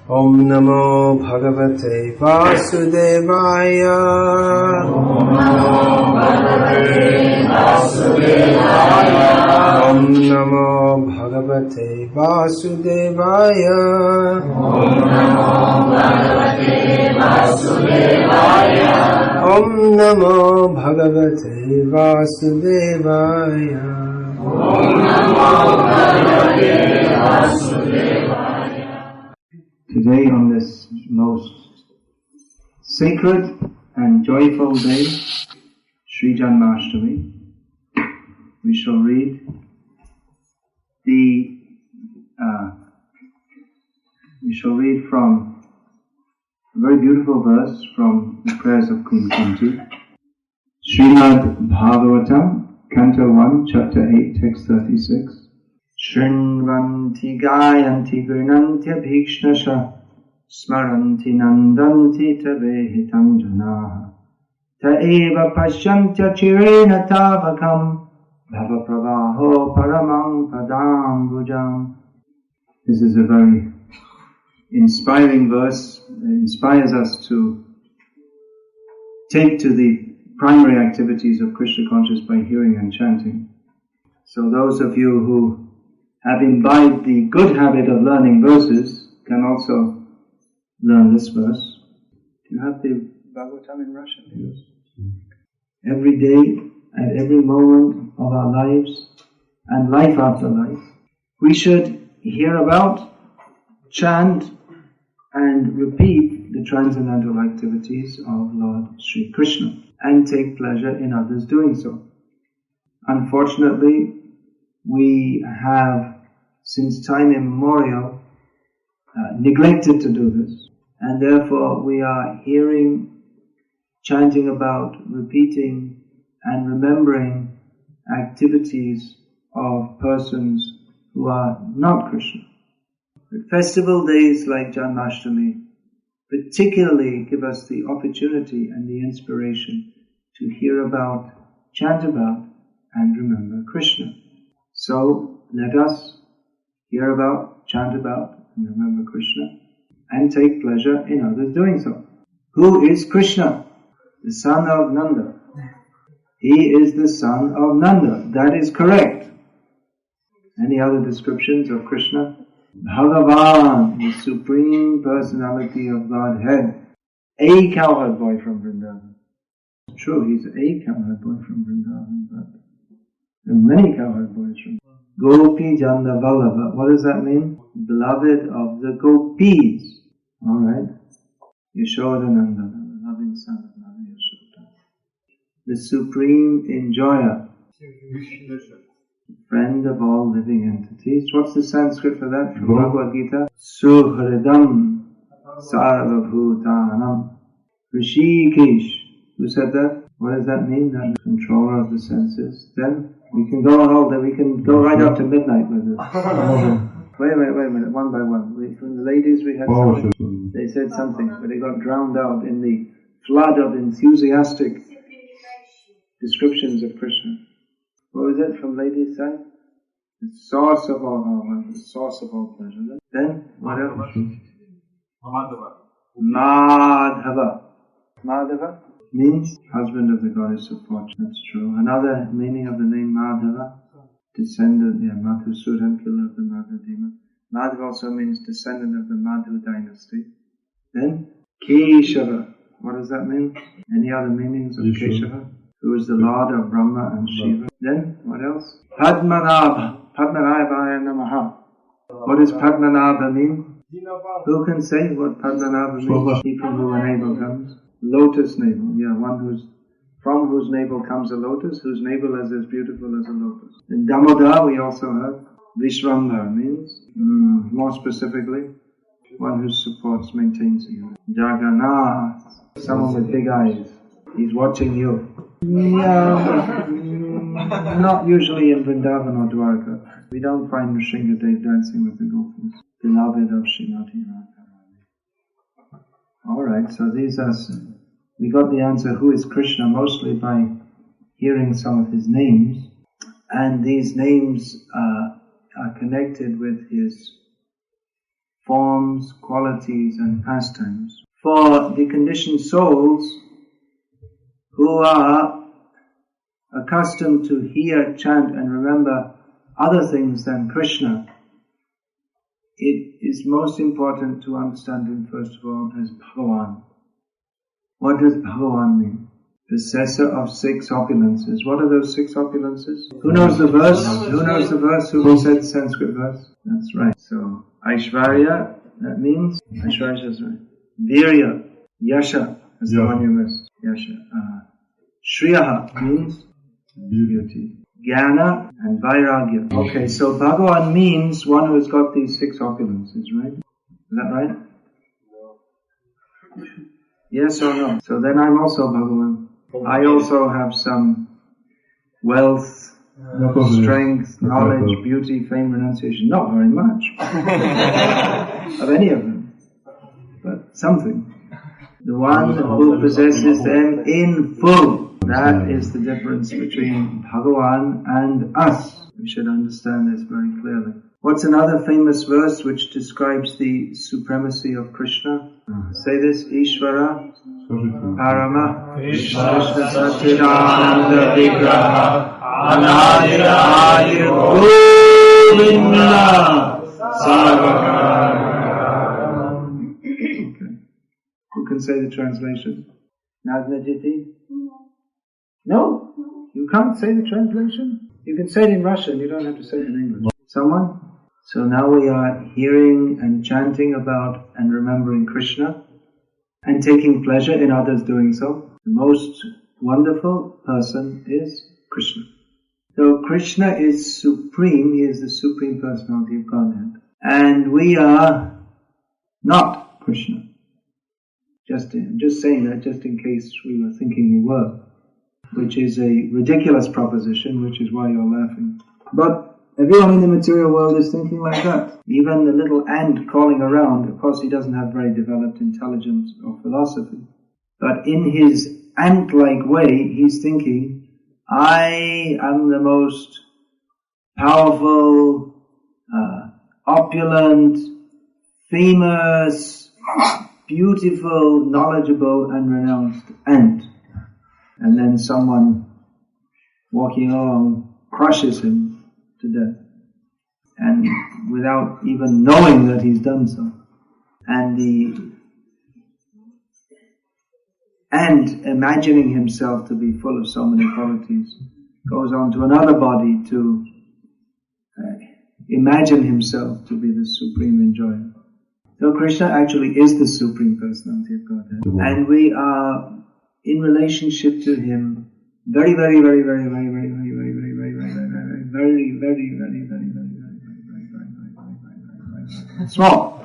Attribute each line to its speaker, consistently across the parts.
Speaker 1: Om Namo Bhagavate Vasudevaya.
Speaker 2: Om Namo Bhagavate Vasudevaya.
Speaker 1: Om Namo Bhagavate Vasudevaya.
Speaker 2: Om Namo Bhagavate Vasudevaya.
Speaker 1: Om Namo Bhagavate Vasudevaya.
Speaker 2: Om Namo Bhagavate Vasudevaya.
Speaker 3: Today, on this most sacred and joyful day, Sri Janmashtami, we shall read from a very beautiful verse from the prayers of Queen Kunti, Srimad Bhagavatam, Canto 1, Chapter 8, Text 36. Shrinvanti gayanti grinanti abhikshnasha smaranti nandanti tavehitam janaha ta eva pashyantya chirena tavakam bhava pravaho paramam padam bhujam. This is a very inspiring verse. It inspires us to take to the primary activities of Krishna consciousness by hearing and chanting. So those of you who have imbibed the good habit of learning verses can also learn this verse. Do you have the Bhagavatam in Russian? Yes. Every day, at every moment of our lives, and life after life, we should hear about, chant, and repeat the transcendental activities of Lord Sri Krishna, and take pleasure in others doing so. Unfortunately, we have, since time immemorial, neglected to do this, and therefore we are hearing, chanting about, repeating, and remembering activities of persons who are not Krishna. But festival days like Janmashtami particularly give us the opportunity and the inspiration to hear about, chant about, and remember Krishna. So let us hear about, chant about, and remember Krishna, and take pleasure in others doing so. Who is Krishna? The son of Nanda. He is the son of Nanda. That is correct. Any other descriptions of Krishna? Bhagavan, the Supreme Personality of Godhead. A cowherd boy from Vrindavan. True, he's a cowherd boy from Vrindavan, but there are many cowherd boys from Gopi Janda Vallabha. What does that mean? Beloved of the Gopis. Alright. Yashodananda, the loving son of Mother Yashoda. The Supreme Enjoyer. Friend of all living entities. What's the Sanskrit for that from Bhagavad-gita? Suhridam Sarvabhutanam. Rishikesh. Who said that? What does that mean? That controller of the senses. Then we can go on all day. We can go right up to midnight with this. Wait a minute, one by one. From the ladies we had something. They said something, but they got drowned out in the flood of enthusiastic descriptions of Krishna. What was it from ladies' side? The source of all knowledge, the source of all pleasure. Then, what else? Madhava. Madhava means husband of the goddess of fortune. That's true. Another meaning of the name Madhava, descendant, Madhusudan, killer of the Madhu demon. Madhava also means descendant of the Madhu dynasty. Then, Keshava. What does that mean? Any other meanings of Keshava? Who is the Lord of Brahma and Shiva. Then, what else? Padmanabha. Padmanabhaya Namaha. What does Padmanabha mean? Who can say what Padmanabha means? He from whom a navel comes. Lotus navel. From whose navel comes a lotus, whose navel is as beautiful as a lotus. In Damodar we also have Vishwambar means, more specifically, one who supports, maintains you. Jagannath, someone with big eyes. He's watching you. Not usually in Vrindavan or Dwarka. We don't find Nrsingadev dancing with the gopis. Beloved of Srimati Radharani. Alright, so we got the answer who is Krishna mostly by hearing some of his names. And these names are connected with his forms, qualities and pastimes. For the conditioned souls who are accustomed to hear, chant and remember other things than Krishna, it is most important to understand him first of all as Bhagavan. What does Bhagavan mean? Possessor of 6 opulences. What are those 6 opulences? Who knows the verse? Who knows the verse? Who said the Sanskrit verse? That's right. So, Aishvarya, that means, Aishvarya is right. Virya, Yasha, that's the one you missed. Yasha. Shriyaha means beauty. Jnana and Vairagya. Okay, so Bhagavan means one who has got these 6 opulences, right? Is that right? Yes or no? So then I'm also Bhagavan. I also have some wealth, strength, knowledge, beauty, fame, renunciation. Not very much of any of them, but something. The one who possesses them in full. That is the difference between Bhagavan and us. We should understand this very clearly. What's another famous verse which describes the supremacy of Krishna? Say this, Ishvara Parama Krishna Satchidananda Vigraha Anadira Adir Govinda Sarvakara. Okay. Who can say the translation? Nagnajiti? No? You can't say the translation? You can say it in Russian, you don't have to say it in English. Someone? So now we are hearing and chanting about and remembering Krishna and taking pleasure in others doing so. The most wonderful person is Krishna. So Krishna is supreme, he is the supreme personality of Godhead. And we are not Krishna. I'm just saying that just in case we were thinking we were, which is a ridiculous proposition, which is why you're laughing. But everyone in the material world is thinking like that. Even the little ant crawling around, of course he doesn't have very developed intelligence or philosophy, but in his ant-like way, he's thinking, I am the most powerful, opulent, famous, beautiful, knowledgeable and renounced ant. And then someone walking along crushes him to death, and without even knowing that he's done so. And imagining himself to be full of so many qualities, goes on to another body to imagine himself to be the supreme enjoyer. So Krishna actually is the supreme personality of Godhead, and we are in relationship to him very, very, very, very, very, very, very, very, very, very, very, very, very, very, very small.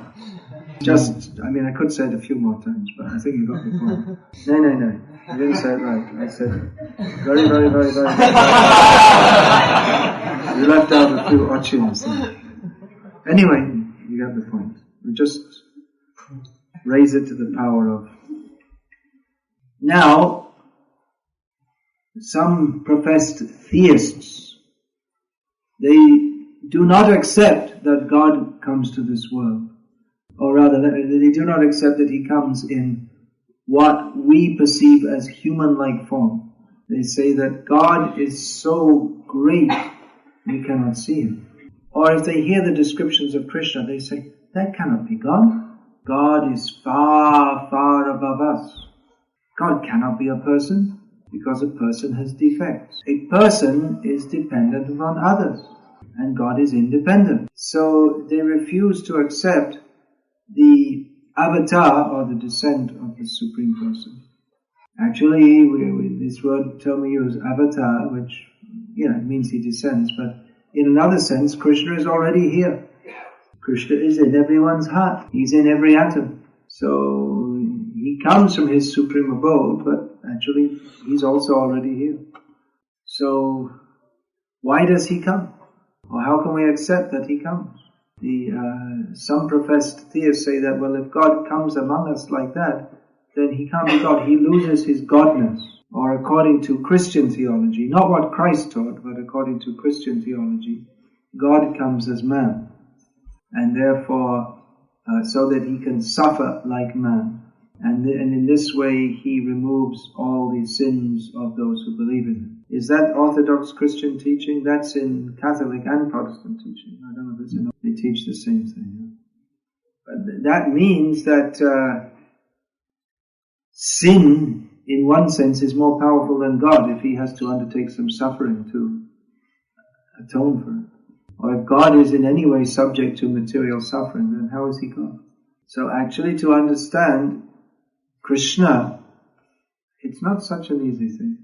Speaker 3: Just, I could say it a few more times, but I think you got the point. No, you didn't say it right. I said very, very, very, very. You left out a few ochins there. Anyway, you got the point. We just raise it to the power of. Now, some professed theists, they do not accept that God comes to this world. Or rather, they do not accept that he comes in what we perceive as human-like form. They say that God is so great, we cannot see him. Or if they hear the descriptions of Krishna, they say, that cannot be God. God is far, far above us. God cannot be a person, because a person has defects. A person is dependent upon others, and God is independent. So they refuse to accept the avatar or the descent of the Supreme Person. Actually, this word term we use, avatar, which it means he descends, but in another sense, Krishna is already here. Krishna is in everyone's heart. He's in every atom. So he comes from his supreme abode, but actually he's also already here. So why does he come? Or how can we accept that he comes? Some professed theists say that, well, if God comes among us like that, then he can't be God. He loses his godness. Or according to Christian theology, not what Christ taught, but according to Christian theology, God comes as man. And therefore, so that he can suffer like man. And in this way he removes all the sins of those who believe in him. Is that Orthodox Christian teaching? That's in Catholic and Protestant teaching. I don't know if it's in, they teach the same thing. But that means that sin, in one sense, is more powerful than God if he has to undertake some suffering to atone for it. Or if God is in any way subject to material suffering, then how is he God? So actually to understand Krishna, it's not such an easy thing.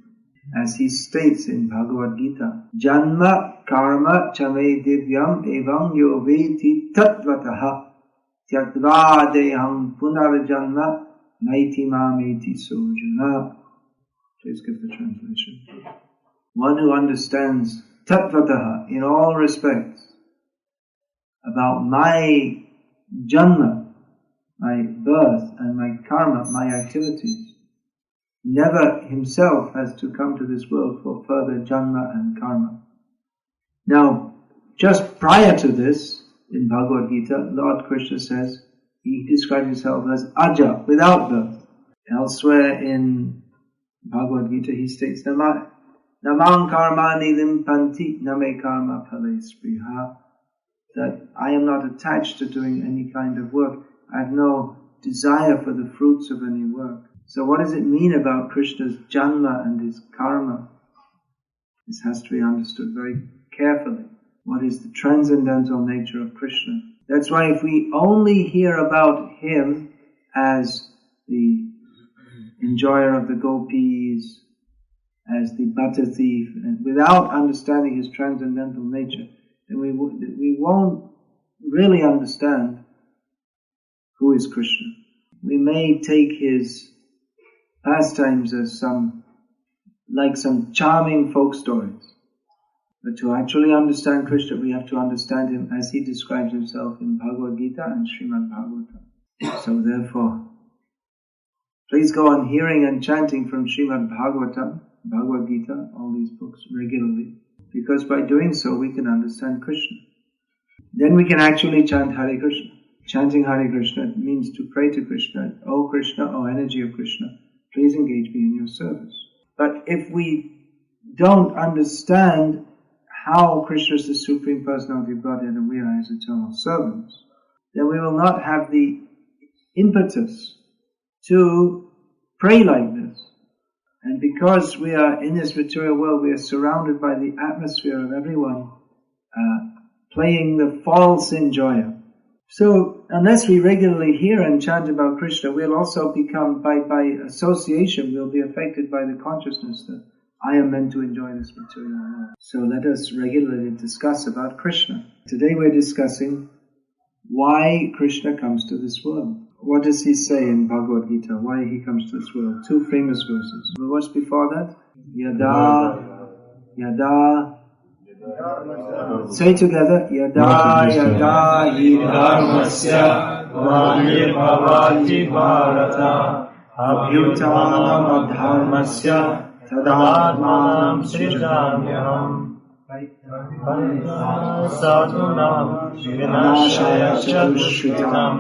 Speaker 3: As he states in Bhagavad-gita, Janma karma chame divyam evam yo veti tatvataha tyatva deham punarjanma naiti mameti sojana. Please give the translation. One who understands tatvataha in all respects about my janma, my birth and my karma, my activities, never himself has to come to this world for further janma and karma. Now, just prior to this, in Bhagavad-gita, Lord Krishna says, he describes himself as Aja, without birth. Elsewhere in Bhagavad-gita, he states, Namang karmani limpanti name karma phale spriha, that I am not attached to doing any kind of work. I have no desire for the fruits of any work. So what does it mean about Krishna's janma and his karma? This has to be understood very carefully. What is the transcendental nature of Krishna? That's why if we only hear about him as the enjoyer of the gopis, as the butter thief, and without understanding his transcendental nature, then we won't really understand who is Krishna. We may take his pastimes as some charming folk stories. But to actually understand Krishna, we have to understand him as he describes himself in Bhagavad-gita and Srimad Bhagavatam. So therefore, please go on hearing and chanting from Srimad Bhagavatam, Bhagavad-gita, all these books regularly, because by doing so we can understand Krishna. Then we can actually chant Hare Krishna. Chanting Hare Krishna means to pray to Krishna, O Krishna, O energy of Krishna, please engage me in your service. But if we don't understand how Krishna is the Supreme Personality of Godhead and we are His eternal servants, then we will not have the impetus to pray like this. And because we are in this material world, we are surrounded by the atmosphere of everyone playing the false enjoyer. So, unless we regularly hear and chant about Krishna, we'll also become, by association, we'll be affected by the consciousness that I am meant to enjoy this material world. So let us regularly discuss about Krishna. Today we're discussing why Krishna comes to this world. What does he say in Bhagavad-gita? Why he comes to this world? Two famous verses. What's before that? Yada. Say together, Yada hi dharmasya
Speaker 2: Bhavati Bharata
Speaker 3: abhyutanam adharmasya
Speaker 2: Tadatmanam Srijamyam Sadhunam Vinashaya Chadushritam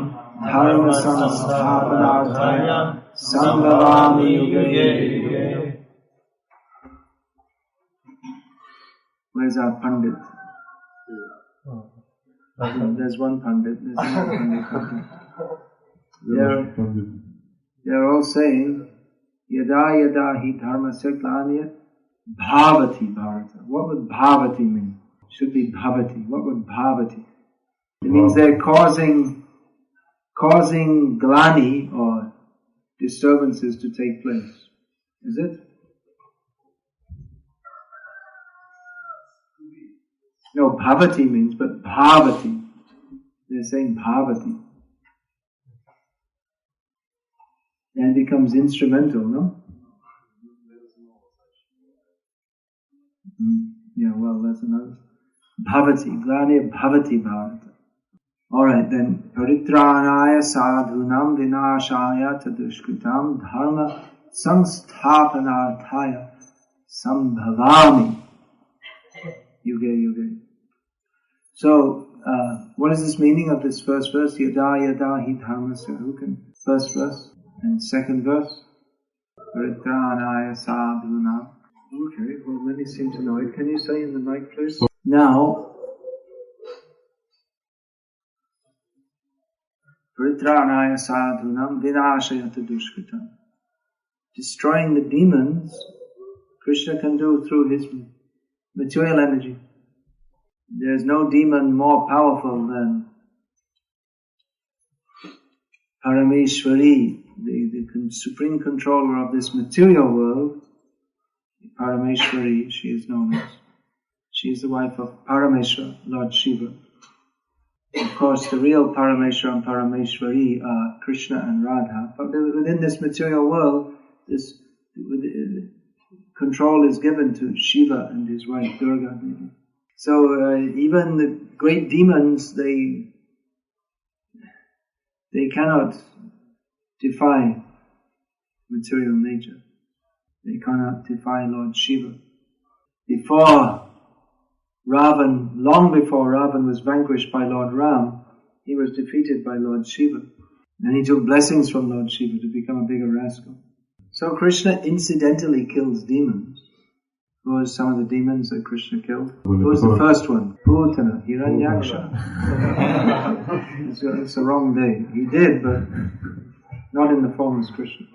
Speaker 2: Dharma Samsthapanarthaya Sambhavami Yuge.
Speaker 3: Where's our Pandit? There's one Pandit, there's another Pandit. They're all saying, Yada hi dharmasya glanir bhavati bharata. What would bhavati mean? It should be bhavati. What would bhavati? It means they're causing glani or disturbances to take place. Is it? No, bhavati means, but bhavati. They're saying bhavati. And it becomes instrumental, no? Yeah, well, that's another. Bhavati, glani bhavati bharata. Alright then, paritranaya sadhunam vinashaya tadushkritam dharma samsthapanarthaya sambhavami yuge. So, what is this meaning of this first verse? Yada yada hi dharmasya. Who can? First verse and second verse. Paritranaya sadhunam. Okay, well many seem to know it. Can you say in the mic please? Now, Paritranaya sadhunam vinashayata dushkritam. Destroying the demons, Krishna can do through his material energy. There is no demon more powerful than Parameshwari, the supreme controller of this material world. Parameshwari, she is known as. She is the wife of Parameshwar, Lord Shiva. Of course, the real Parameshwar and Parameshwari are Krishna and Radha. But within this material world, this control is given to Shiva and his wife Durga. So even the great demons, they cannot defy material nature. They cannot defy Lord Shiva. Long before Ravan was vanquished by Lord Ram, he was defeated by Lord Shiva. And he took blessings from Lord Shiva to become a bigger rascal. So Krishna incidentally kills demons. Who was some of the demons that Krishna killed? Who was the first one? Putana, Hiranyaksha. It's a wrong day. He did, but not in the form as Krishna.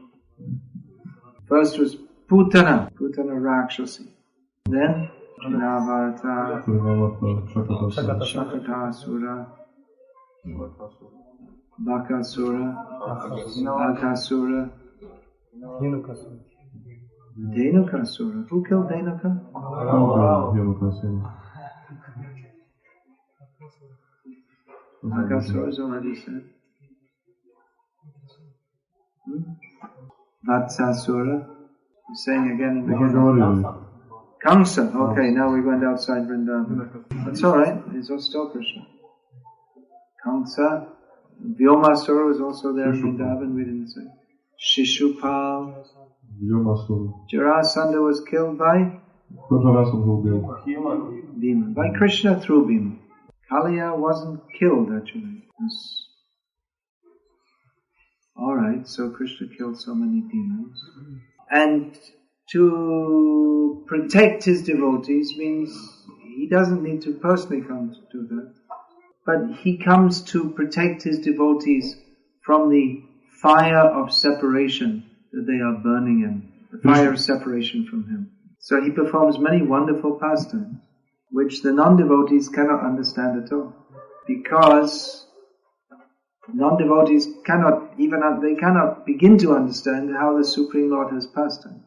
Speaker 3: First was Putana Rakshasi. Then Navarta, Shakatasura, Bakasura, Akasura, Dhenukasura. Who killed Dhenuka? Akasura is already said. Vatsasura. You're saying again in the beginning. Kamsa. Okay, now we went outside Vrindavan. That's alright, it's still Krishna. Kamsa. Vyomasura was also there in Vrindavan, we didn't say. Shishupal. Jarasandha was killed by? Demon. By Krishna through Bhima. Kaliya wasn't killed actually. Alright, so Krishna killed so many demons. And to protect his devotees means he doesn't need to personally come to do that. But he comes to protect his devotees from the fire of separation that they are burning in. The fire of separation from him. So he performs many wonderful pastimes, which the non-devotees cannot understand at all. Because non-devotees cannot begin to understand how the Supreme Lord has pastimes.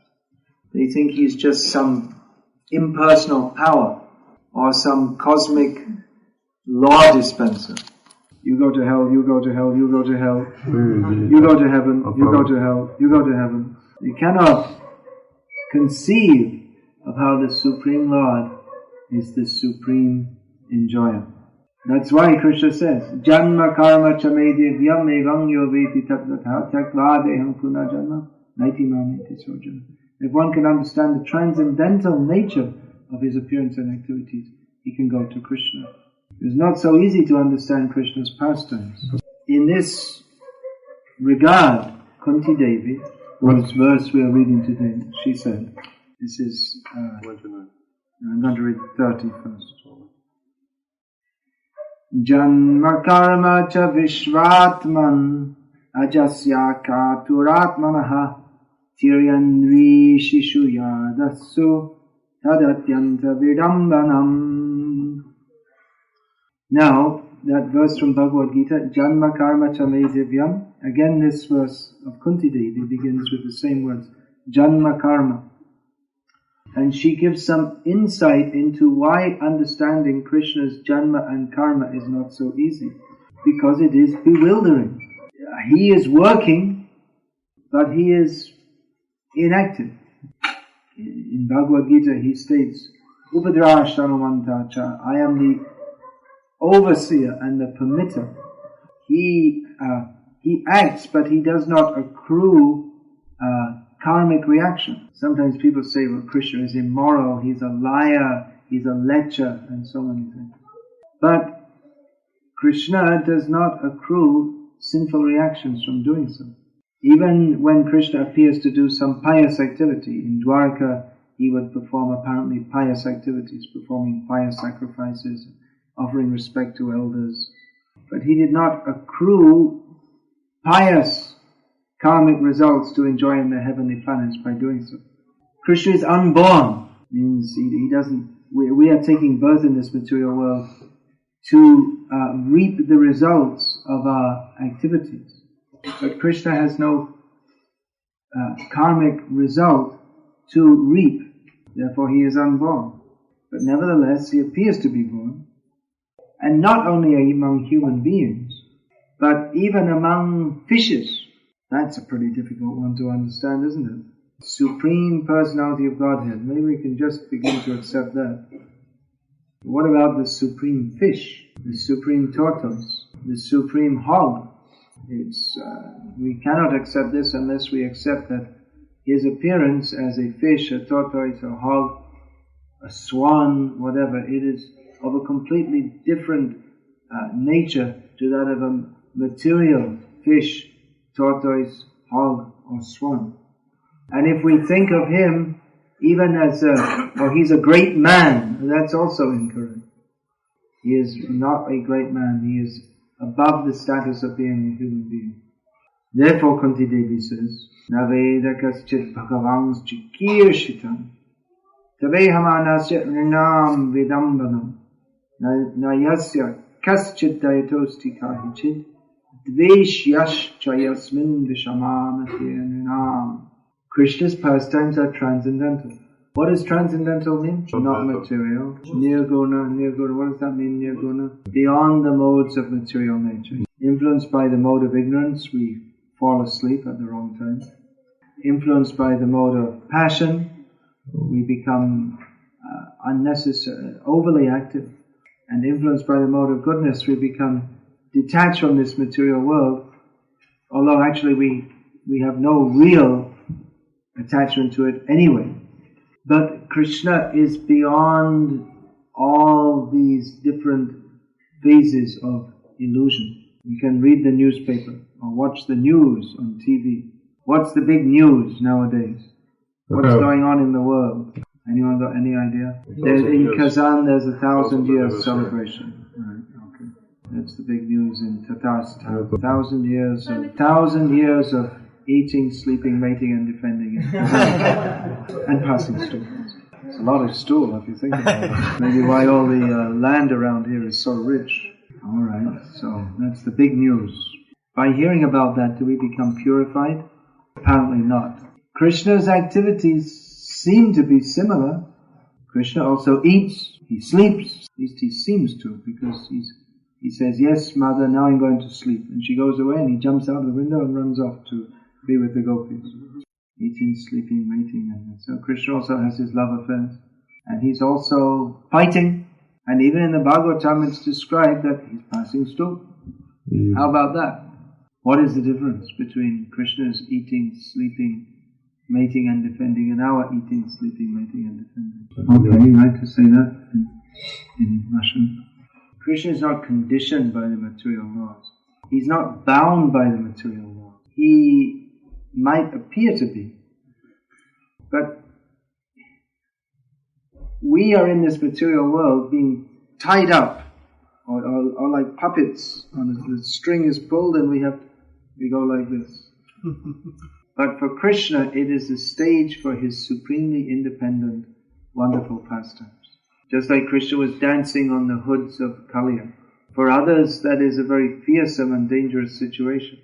Speaker 3: They think he's just some impersonal power or some cosmic law dispenser. You go to hell, you go to hell, you go to hell, you go to heaven, you go to hell, you go to heaven. You cannot conceive of how the Supreme Lord is the supreme enjoyer. That's why Krishna says, Janma karma chame devyam evam yoveti tattva takva deham puna janma naiti mameti sojana. If one can understand the transcendental nature of his appearance and activities, he can go to Krishna. It's not so easy to understand Krishna's pastimes. In this regard, Kunti Devi, whose verse we are reading today, she said, this is, I'm going to read 30 first. Janma karma cha vishvatman ajasya katuratmanaha tiryanri shishu yadasu tadatyanta vidambanam. Now, that verse from Bhagavad-gita, Janma karma cha me divyam, again this verse of Kunti Devi begins with the same words, Janma karma. And she gives some insight into why understanding Krishna's Janma and Karma is not so easy. Because it is bewildering. He is working, but he is inactive. In Bhagavad-gita he states, Upadrashtanumantacha, I am the overseer and the permitter. He acts, but he does not accrue karmic reaction. Sometimes people say, well, Krishna is immoral, he's a liar, he's a lecher, and so many things. But Krishna does not accrue sinful reactions from doing so. Even when Krishna appears to do some pious activity, in Dwarka he would perform apparently pious activities, performing pious sacrifices, offering respect to elders. But he did not accrue pious karmic results to enjoy in the heavenly planets by doing so. Krishna is unborn, means he doesn't. We are taking birth in this material world to reap the results of our activities. But Krishna has no karmic result to reap, therefore he is unborn. But nevertheless, he appears to be born, and not only among human beings, but even among fishes. That's a pretty difficult one to understand, isn't it? Supreme Personality of Godhead. Maybe we can just begin to accept that. What about the supreme fish, the supreme tortoise, the supreme hog? We cannot accept this unless we accept that his appearance as a fish, a tortoise, a hog, a swan, whatever, it is of a completely different nature to that of a material fish, tortoise, hog, or swan. And if we think of him even as he's a great man, that's also incorrect. He is not a great man, he is above the status of being a human being. Therefore, Kunti Devi says, Naveda kaschit bhagavans chikirshitam tabe hamanasya rinam vidambanam nayasya kaschit dayatosti kahichit dveshyash chayasmin vishamamati rinam. Krishna's pastimes are transcendental. What does transcendental mean? Not material. Nirguna, what does that mean, nirguna? Beyond the modes of material nature. Influenced by the mode of ignorance, we fall asleep at the wrong time. Influenced by the mode of passion, we become unnecessary, overly active. And influenced by the mode of goodness, we become detached from this material world, although actually we have no real attachment to it anyway. But Krishna is beyond all these different phases of illusion. You can read the newspaper or watch the news on TV. What's the big news nowadays? What's going on in the world? Anyone got any idea? In Kazan there's 1,000 years celebration. Right, okay. That's the big news in Tatarst. 1,000 years of eating, sleeping, mating and defending it. And passing stool. It's a lot of stool if you think about it. Maybe why all the land around here is so rich. Alright, so that's the big news. By hearing about that, do we become purified? Apparently not. Krishna's activities seem to be similar. Krishna also eats, he sleeps. At least he seems to, because he says, yes mother, now I'm going to sleep. And she goes away and he jumps out of the window and runs off to be with the gopis. Eating, sleeping, mating, and so Krishna also has his love affairs. And he's also fighting. And even in the Bhagavatam it's described that he's passing stool. How about that? What is the difference between Krishna's eating, sleeping, mating and defending and our eating, sleeping, mating and defending? Okay, you like to say that in Russian? Krishna is not conditioned by the material laws. He's not bound by the material laws. He might appear to be, but we are in this material world being tied up or like puppets. The string is pulled and we go like this. But for Krishna it is a stage for his supremely independent, wonderful pastimes. Just like Krishna was dancing on the hoods of Kaliya. For others that is a very fearsome and dangerous situation.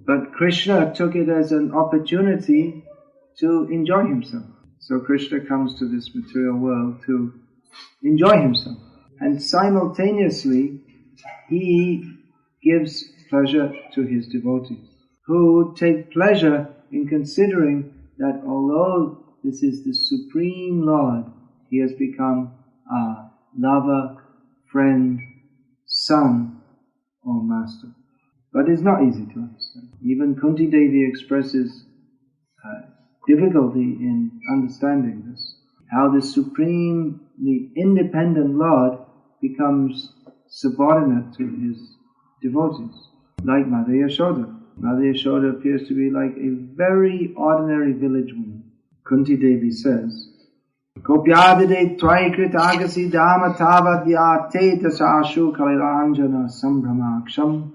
Speaker 3: But Krishna took it as an opportunity to enjoy himself. So Krishna comes to this material world to enjoy himself. And simultaneously, he gives pleasure to his devotees, who take pleasure in considering that although this is the Supreme Lord, he has become a lover, friend, son, or master. But it's not easy to understand. Even Kunti Devi expresses difficulty in understanding this. How the supremely independent Lord becomes subordinate to his devotees, like Mother Yashoda. Mother Yashoda appears to be like a very ordinary village woman. Kunti Devi says, Kopyadide twaikrit agasi dama tavad vyate tasashu kaliranjana sambhamaksham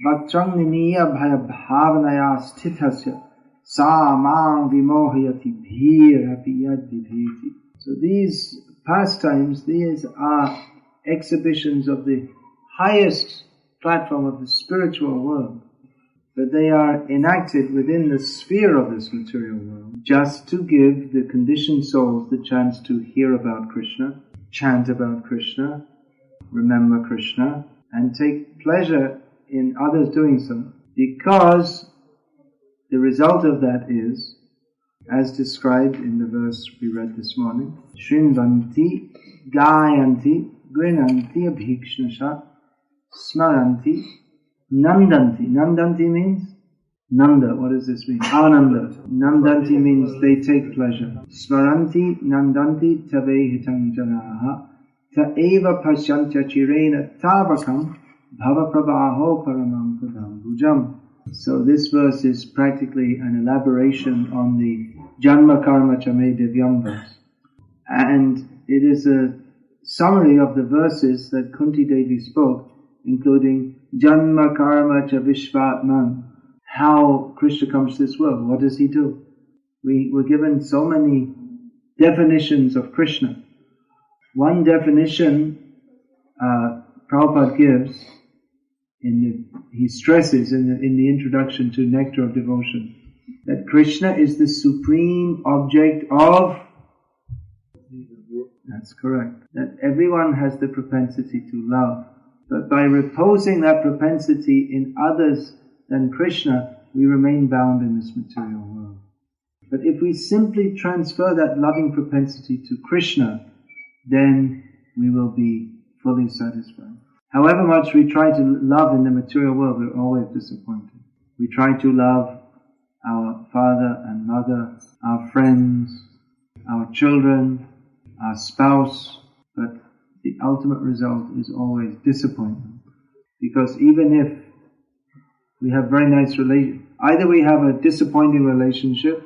Speaker 3: bhaktrang niniya bhaya bhavanaya stithasya sa mang vimohyati bhirapi yadvidheti. So these pastimes, these are exhibitions of the highest platform of the spiritual world, but they are enacted within the sphere of this material world just to give the conditioned souls the chance to hear about Krishna, chant about Krishna, remember Krishna, and take pleasure in others doing so, because the result of that is, as described in the verse we read this morning, Shrinvanti, Gayanti, Grinanti, Abhikshnasha, Smaranti, Nandanti. Nandanti means Nanda. What does this mean? Ananda. Nandanti means they take pleasure. Smaranti, Nandanti, Tavehitam Janaha, Ta'eva Pasyantya Chirena Tavakam, Bhava Prabhaho Paramam Padam Bhujam. So this verse is practically an elaboration on the Janma Karma Chame Divyam verse. And it is a summary of the verses that Kunti Devi spoke, including Janma Karma Cha Vishvatman, how Krishna comes to this world. What does he do? We were given so many definitions of Krishna. One definition Prabhupada gives, he stresses in the introduction to Nectar of Devotion, that Krishna is the supreme object of... That's correct. That everyone has the propensity to love. But by reposing that propensity in others than Krishna, we remain bound in this material world. But if we simply transfer that loving propensity to Krishna, then we will be fully satisfied. However much we try to love in the material world, we're always disappointed. We try to love our father and mother, our friends, our children, our spouse, but the ultimate result is always disappointment. Because even if we have very nice relations, either we have a disappointing relationship,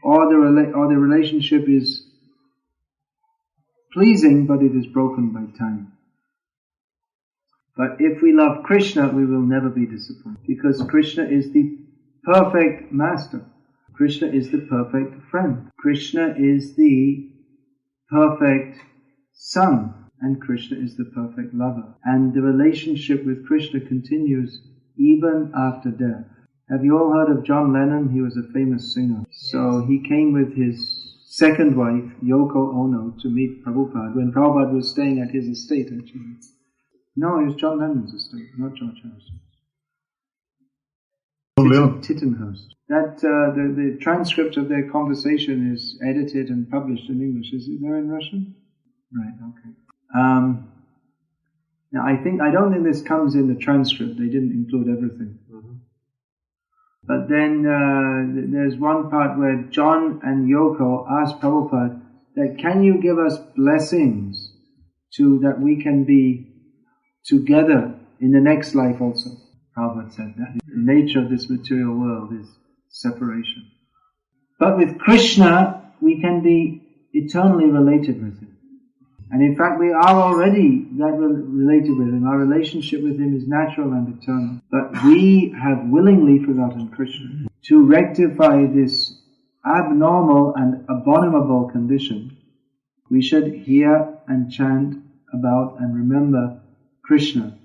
Speaker 3: or the relationship is pleasing, but it is broken by time. But if we love Krishna, we will never be disappointed, because Krishna is the perfect master. Krishna is the perfect friend. Krishna is the perfect son, and Krishna is the perfect lover. And the relationship with Krishna continues even after death. Have you all heard of John Lennon? He was a famous singer. So he came with his second wife, Yoko Ono, to meet Prabhupada, when Prabhupada was staying at his estate, actually. No, it was John Lennon's estate, not George Harrison's. Tittenhurst. That the transcript of their conversation is edited and published in English. Is it there in Russian? Right. Okay. Now I don't think this comes in the transcript. They didn't include everything. Mm-hmm. But then there's one part where John and Yoko asked Prabhupada that, can you give us blessings that we can be together in the next life also? Prabhupada said that the nature of this material world is separation. But with Krishna, we can be eternally related with Him. And in fact, we are already related with Him. Our relationship with Him is natural and eternal. But we have willingly forgotten Krishna. To rectify this abnormal and abominable condition, we should hear and chant about and remember Krishna,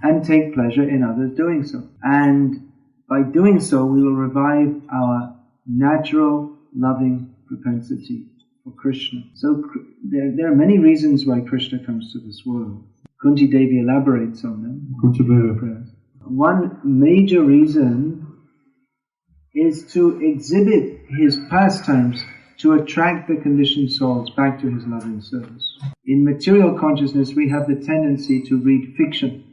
Speaker 3: and take pleasure in others doing so. And by doing so, we will revive our natural loving propensity for Krishna. So there are many reasons why Krishna comes to this world. Kunti Devi elaborates on them. One major reason is to exhibit his pastimes to attract the conditioned souls back to his loving service. In material consciousness, we have the tendency to read fiction.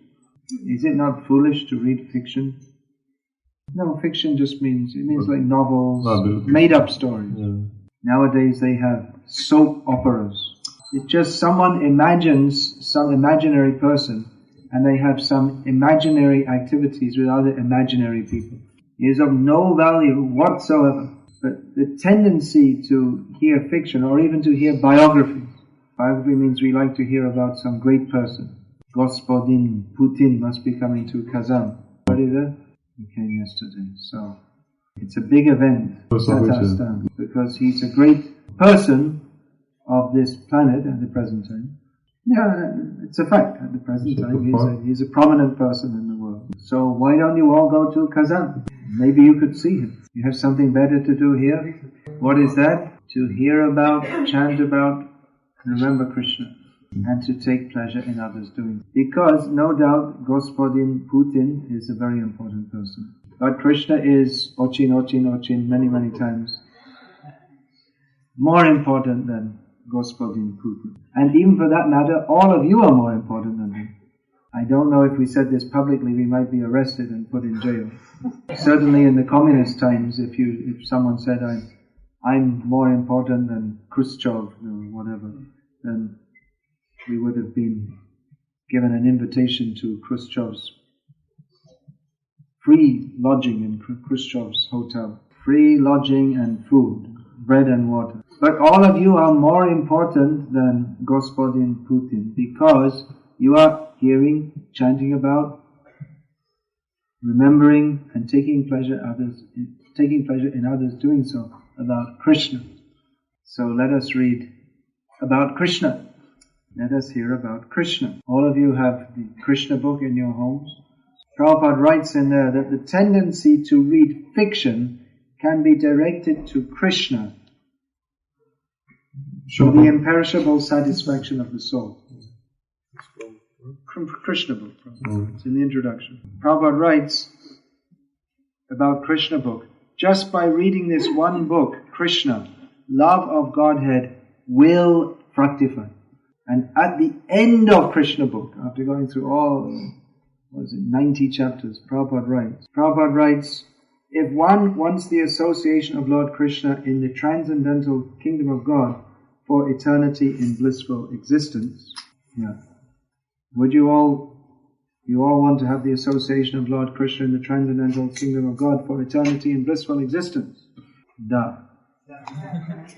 Speaker 3: Is it not foolish to read fiction? No, fiction just means like novels, made-up stories. Yeah. Nowadays they have soap operas. It's just someone imagines some imaginary person and they have some imaginary activities with other imaginary people. It is of no value whatsoever. But the tendency to hear fiction or even to hear biography. Biography means we like to hear about some great person. Gospodin Putin must be coming to Kazan. What is it? He came yesterday. So it's a big event, Tatarst, because he's a great person of this planet at the present time. Yeah, it's a fact. At the present time, he's a prominent person in the world. So why don't you all go to Kazan? Maybe you could see him. You have something better to do here. What is that? To hear about, chant about, remember Krishna, and to take pleasure in others doing it. Because, no doubt, Gospodin Putin is a very important person. But Krishna is Ochin, Ochin, Ochin many, many times more important than Gospodin Putin. And even for that matter, all of you are more important than him. I don't know if we said this publicly, we might be arrested and put in jail. Certainly in the communist times, if someone said, I'm more important than Khrushchev or whatever, then we would have been given an invitation to Khrushchev's free lodging in Khrushchev's hotel. Free lodging and food, bread and water. But all of you are more important than Gospodin Putin because you are hearing, chanting about, remembering and taking pleasure in others doing so about Krishna. So let us read about Krishna. Let us hear about Krishna. All of you have the Krishna book in your homes. Prabhupada writes in there that the tendency to read fiction can be directed to Krishna for the imperishable satisfaction of the soul. From Krishna book, it's in the introduction. Prabhupada writes about Krishna book, just by reading this one book, Krishna, love of Godhead will fructify. And at the end of Krishna book, after going through all, 90 chapters, Prabhupada writes, if one wants the association of Lord Krishna in the transcendental kingdom of God for eternity in blissful existence, would you all want to have the association of Lord Krishna in the transcendental kingdom of God for eternity in blissful existence? Da.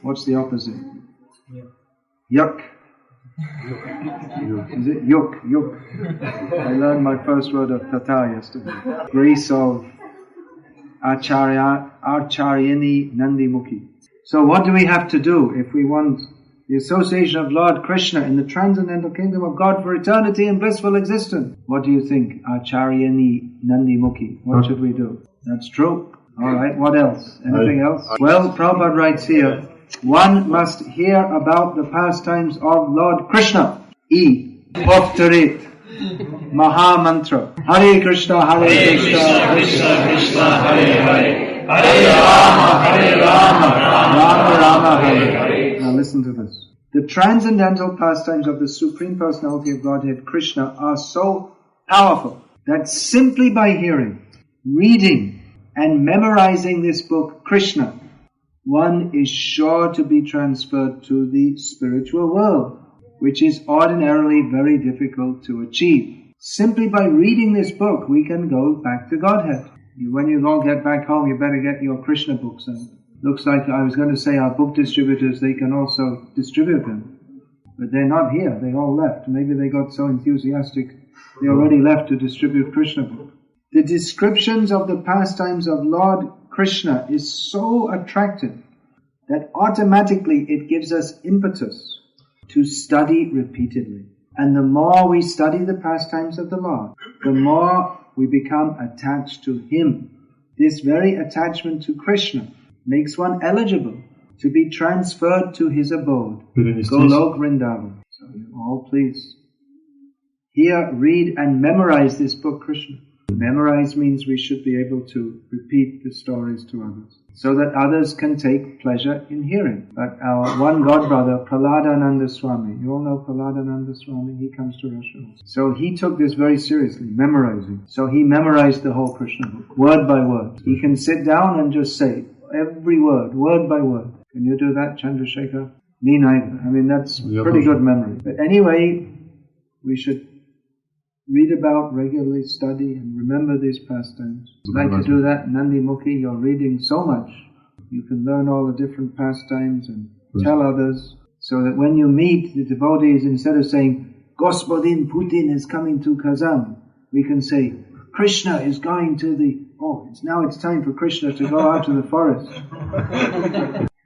Speaker 3: What's the opposite? Yuck. Is it yuk? Yuk. I learned my first word of Tatar yesterday. Grace of Acharyani Nandimukhi. So what do we have to do if we want the association of Lord Krishna in the transcendental kingdom of God for eternity and blissful existence? What do you think, Acharyani Nandimukhi? What should we do? That's true. Alright, what else? Anything else? Well, Prabhupada writes here, one must hear about the pastimes of Lord Krishna. Povtarit. Maha Mantra. Hare Krishna, Hare Krishna, Krishna Krishna, Hare Hare. Hare Rama, Rama Rama, Hare Hare. Now listen to this. The transcendental pastimes of the Supreme Personality of Godhead, Krishna, are so powerful that simply by hearing, reading, and memorizing this book, Krishna, one is sure to be transferred to the spiritual world, which is ordinarily very difficult to achieve. Simply by reading this book, we can go back to Godhead. When you all get back home, you better get your Krishna books. And looks like I was going to say our book distributors, they can also distribute them. But they're not here. They all left. Maybe they got so enthusiastic, they already left to distribute Krishna book. The descriptions of the pastimes of Lord Krishna is so attractive that automatically it gives us impetus to study repeatedly. And the more we study the pastimes of the Lord, the more we become attached to Him. This very attachment to Krishna makes one eligible to be transferred to His abode, Golok Vrindavan. So you all please hear, read and memorize this book, Krishna. Memorize means we should be able to repeat the stories to others, so that others can take pleasure in hearing. But our one god brother, Prahladananda Swami, you all know Prahladananda Swami, he comes to Russia. So he took this very seriously, memorizing. So he memorized the whole Krishna book, word by word. He can sit down and just say every word by word. Can you do that, Chandrasekhar? Me neither. I mean, that's pretty good memory. But anyway, we should read about, regularly study and remember these pastimes. Like to do that, Nandi Mukhi, you're reading so much. You can learn all the different pastimes and tell others, so that when you meet the devotees, instead of saying, Gospodin Putin is coming to Kazan, we can say, Krishna is going to it's time for Krishna to go out to the forest.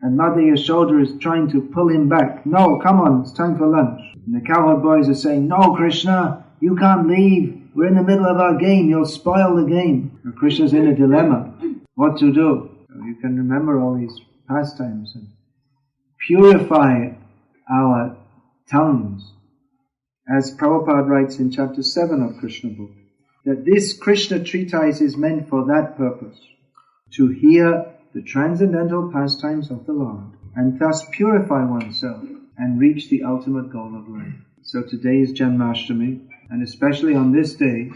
Speaker 3: And Mother Yashoda is trying to pull him back. No, come on, it's time for lunch. And the cowherd boys are saying, no, Krishna, you can't leave. We're in the middle of our game. You'll spoil the game. And Krishna's in a dilemma. What to do? So you can remember all these pastimes and purify our tongues. As Prabhupada writes in chapter 7 of Krishna book, that this Krishna treatise is meant for that purpose, to hear the transcendental pastimes of the Lord, and thus purify oneself and reach the ultimate goal of life. So today is Janmashtami, and especially on this day,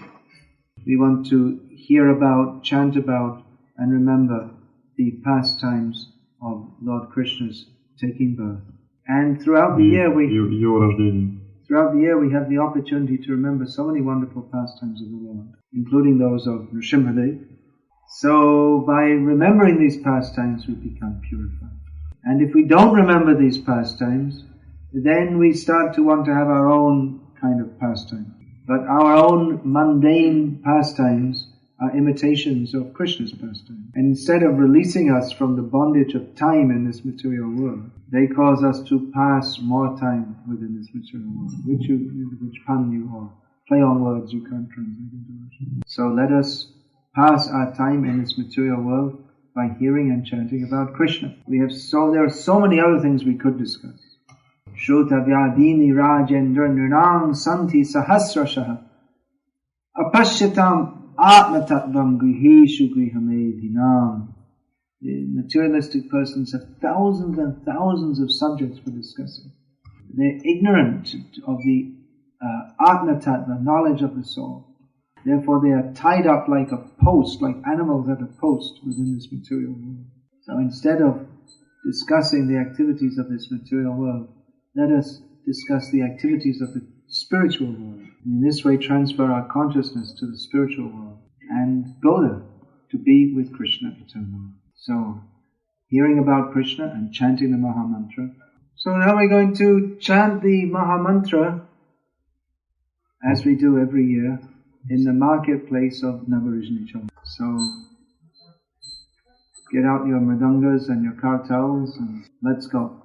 Speaker 3: we want to hear about, chant about, and remember the pastimes of Lord Krishna's taking birth. And throughout the year we have the opportunity to remember so many wonderful pastimes of the Lord, including those of Nrsimhadev. So by remembering these pastimes, we become purified. And if we don't remember these pastimes, then we start to want to have our own kind of pastime. But our own mundane pastimes are imitations of Krishna's pastime. And instead of releasing us from the bondage of time in this material world, they cause us to pass more time within this material world, which pun you or play on words you can't translate into Russian. So let us pass our time in this material world by hearing and chanting about Krishna. There are so many other things we could discuss. Shruta Vyadini Rajendra Nrinam Santi Sahasrashaha Apashyatam Atmatattvam Griheshu Grihamedinam. The materialistic persons have thousands and thousands of subjects for discussing. They're ignorant of the Atma-tattva, knowledge of the soul. Therefore they are tied up like a post, like animals at a post within this material world. So instead of discussing the activities of this material world, let us discuss the activities of the spiritual world. And in this way transfer our consciousness to the spiritual world and go there to be with Krishna eternally. So, hearing about Krishna and chanting the Maha Mantra. So now we're going to chant the Maha Mantra as we do every year in the marketplace of Naberezhnye. So, get out your mridangas and your kartals and let's go.